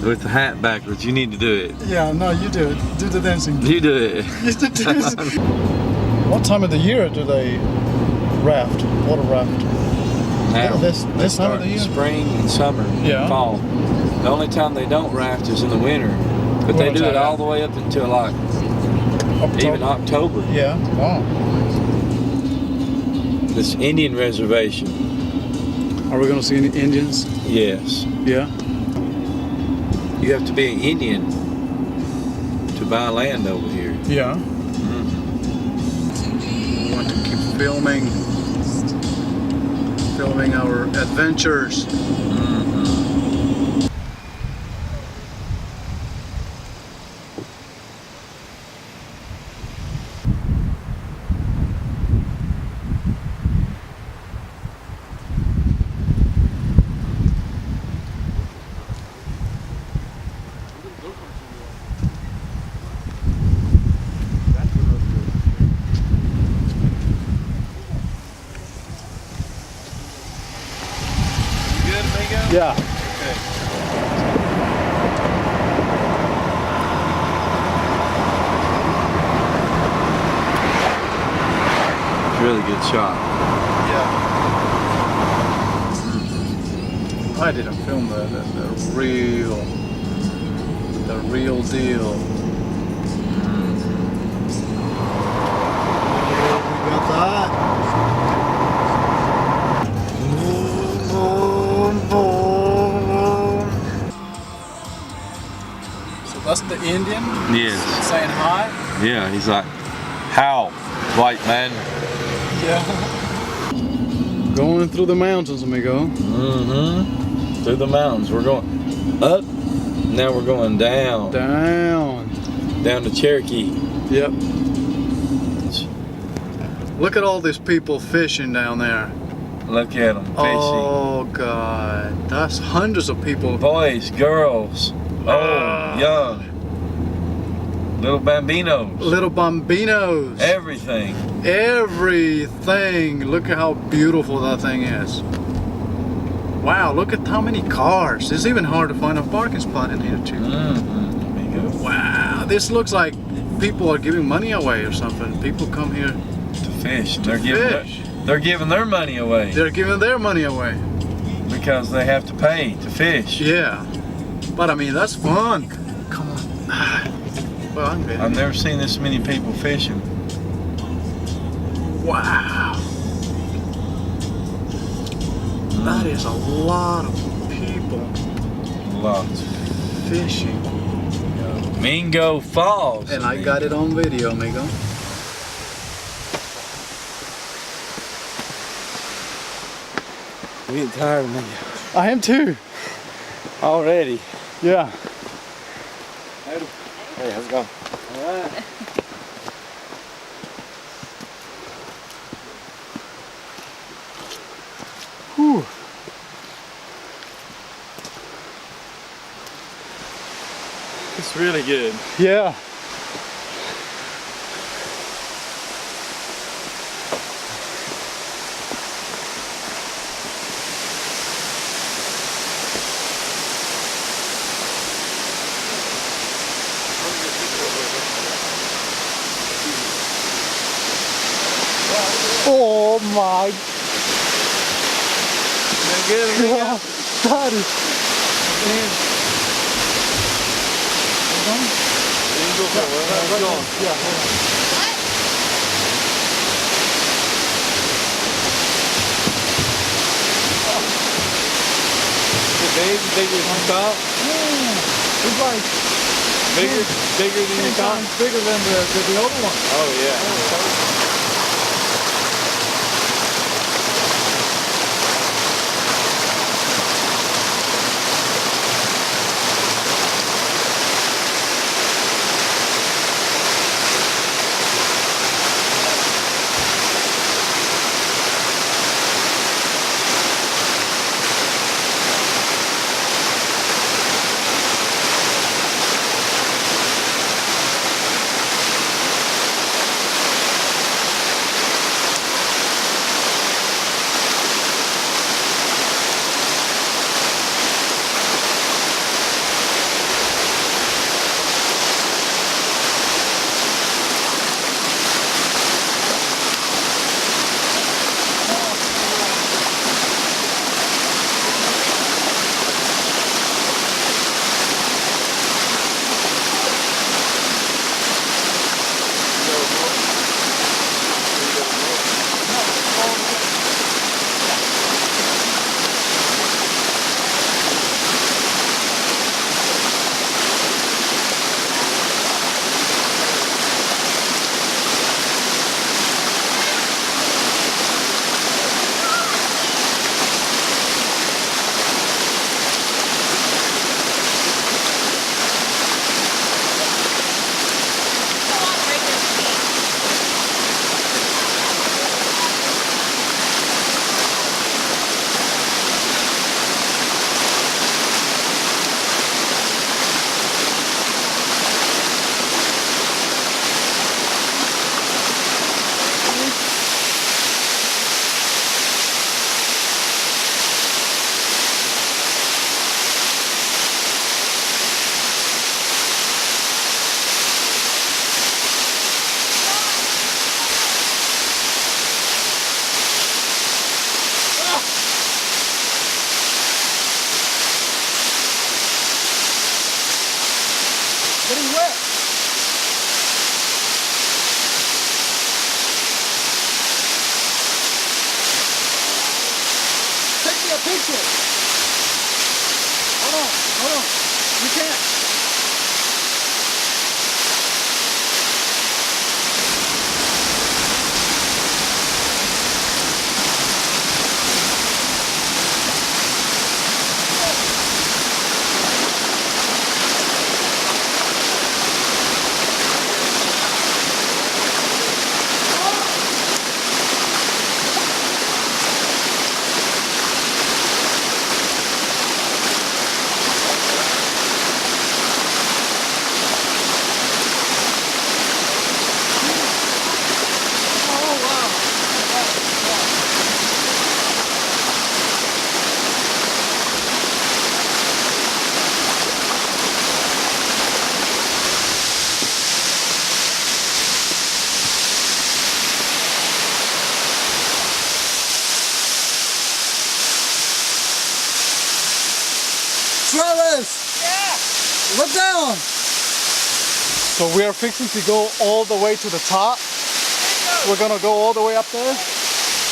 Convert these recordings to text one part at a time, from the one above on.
with the hat backwards. You need to do it. Yeah, no, you do it. Do the dancing. You do it. You do the What time of the year do they raft? Water raft? Now, This time of the year? Spring and summer, Yeah. fall. The only time they don't raft is in the winter. But they do it all the way up until like even October. Yeah. Wow. This Indian reservation. Are we going to see any Indians? Yes. Yeah. You have to be an Indian to buy land over here. Yeah. We want to keep filming our adventures. Yeah. Okay. Really good shot. Yeah. I didn't film the real deal. We got that. So that's the Indian? Yes. Saying hi? Yeah, he's like, how, white man? Yeah. Going through the mountains, amigo. Mm-hmm. Through the mountains. We're going up. Now we're going down. Down. Down to Cherokee. Yep. Look at all these people fishing down there. Look at them fishing. Oh God, that's hundreds of people. Boys, girls, old, young, little bambinos. Little bambinos. Everything. Everything. Look at how beautiful that thing is. Wow, look at how many cars. It's even hard to find a parking spot in here too. Mm-hmm. Wow, this looks like people are giving money away or something. People come here To fish. to fish. They're giving their money away. They're giving their money away. Because they have to pay to fish. Yeah, but I mean, that's fun. Come on. Well, I'm good. I've never seen this many people fishing. Wow. That is a lot of people Lots. fishing. Mingo Falls. And I got it on video, amigo. I'm getting tired of me I am too. already. Yeah. Hey, how's it going? Alright. Whew. It's really good. Yeah. Oh my God. That is. Yeah. Bigger than you thought? It's like Bigger than you thought? bigger than the other one. Oh yeah. Look down. So we are fixing to go all the way to the top. We're gonna go all the way up there.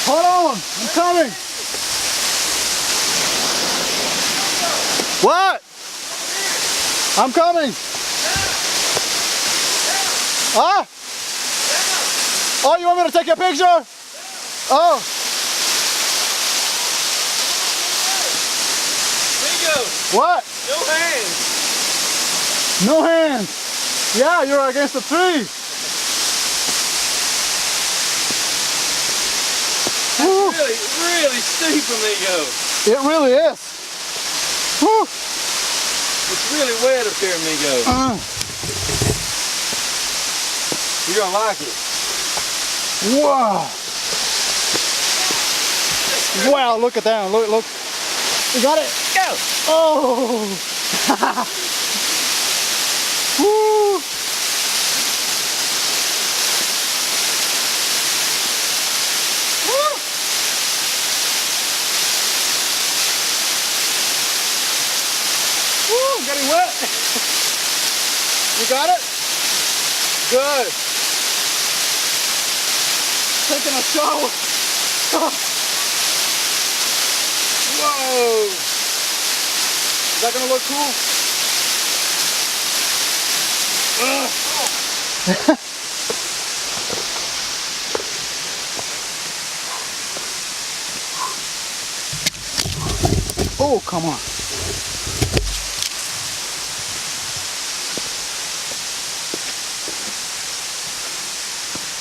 Hold on, I'm coming. What? I'm coming. Huh? Oh, you want me to take your picture? Oh. What? No hands. No hands. Yeah, you're against the tree. That's really, really steep, amigo. It really is. Woo. It's really wet up here, amigo. You're gonna like it. Wow. Wow, look at that. Look, look. You got it? Go. Oh. Woo. Woo, getting wet. You got it? Good. Taking a shower. Whoa. Is that gonna look cool? Oh, come on.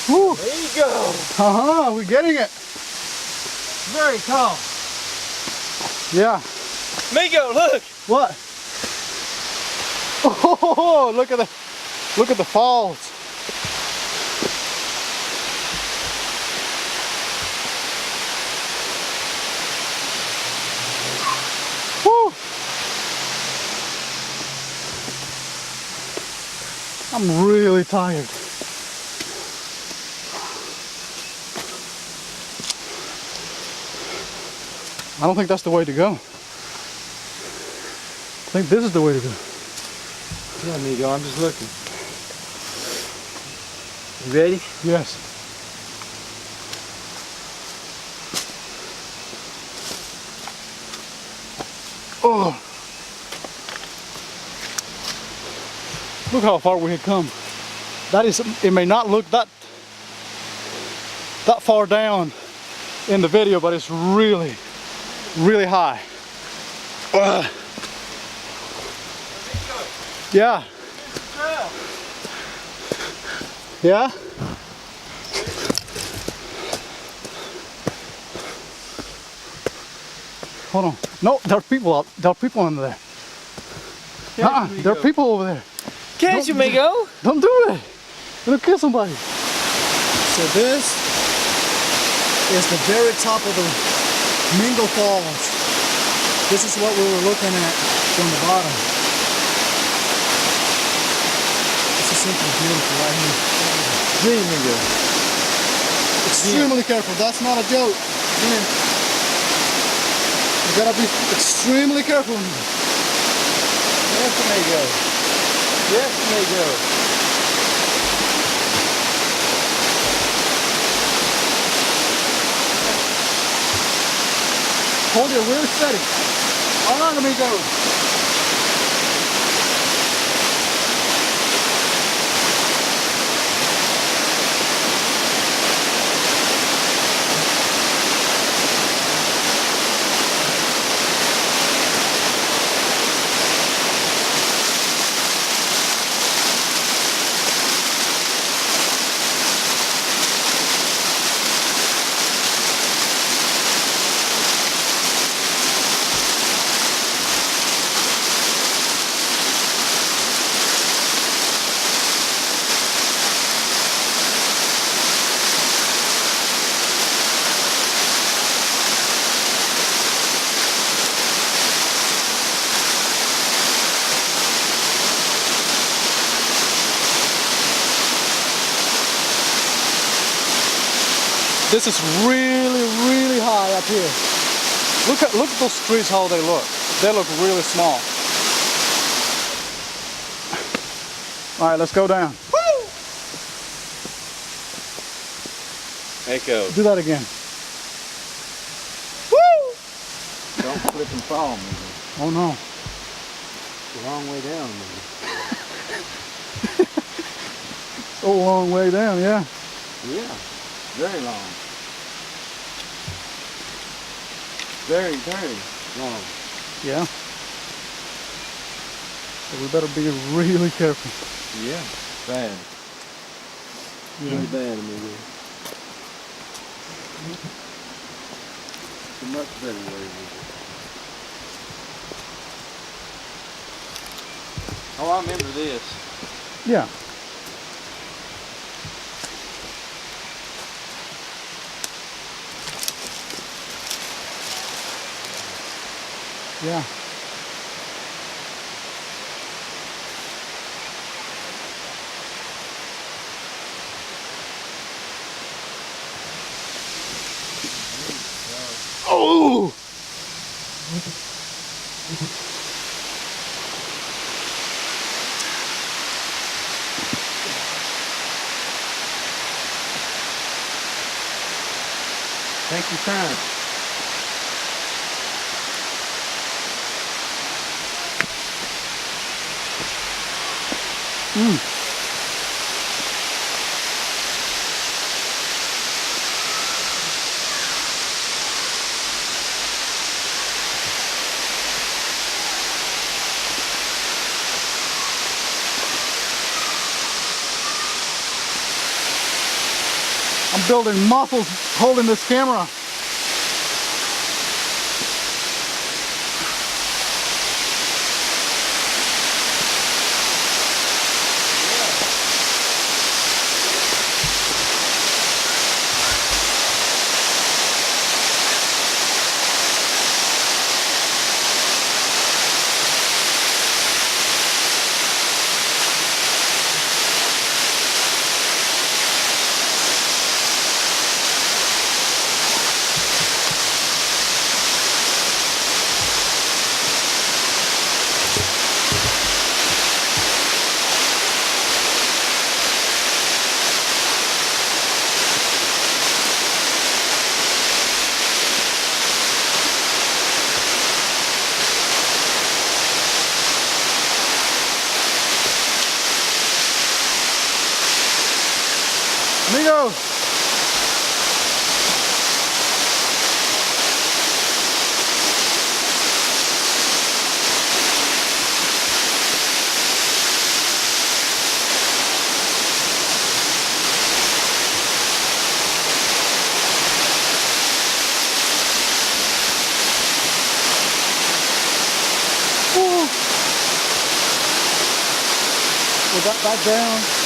Whew. There you go. We're getting it. Very tall. Yeah. Amigo, look. What? Oh, look at the falls. Woo. I'm really tired. I don't think that's the way to go. I think this is the way to go. Yeah, amigo, I'm just looking. You ready? Yes. Oh. Look how far we have come. That is, it may not look that far down in the video, but it's really, really high. Yeah. Yeah. Hold on. No, there are people out. There are people under there. There are people over there. Catch you, amigo. Don't do it. You're gonna kill somebody. So this is the very top of the Mingo Falls. This is what we were looking at from the bottom. This is simply beautiful right here. Gee, amigo. Extremely careful. That's not a joke. You gotta be extremely careful. Yes, amigo. Yes, amigo. Hold your wheel steady. All right, amigo. This is really, really high up here. Look at those trees, how they look. They look really small. All right, let's go down. Echo. Do that again. Don't flip and fall, maybe. Oh no. It's a long way down, maybe. So long way down, yeah. Yeah, very long. Very, very long. Yeah. So we better be really careful. Yeah, bad. Really bad, maybe. It's a much better way to do it. Oh, I remember this. Yeah. Yeah. Oh! Take your time. I'm building muscles holding this camera. Amigos! We got that down.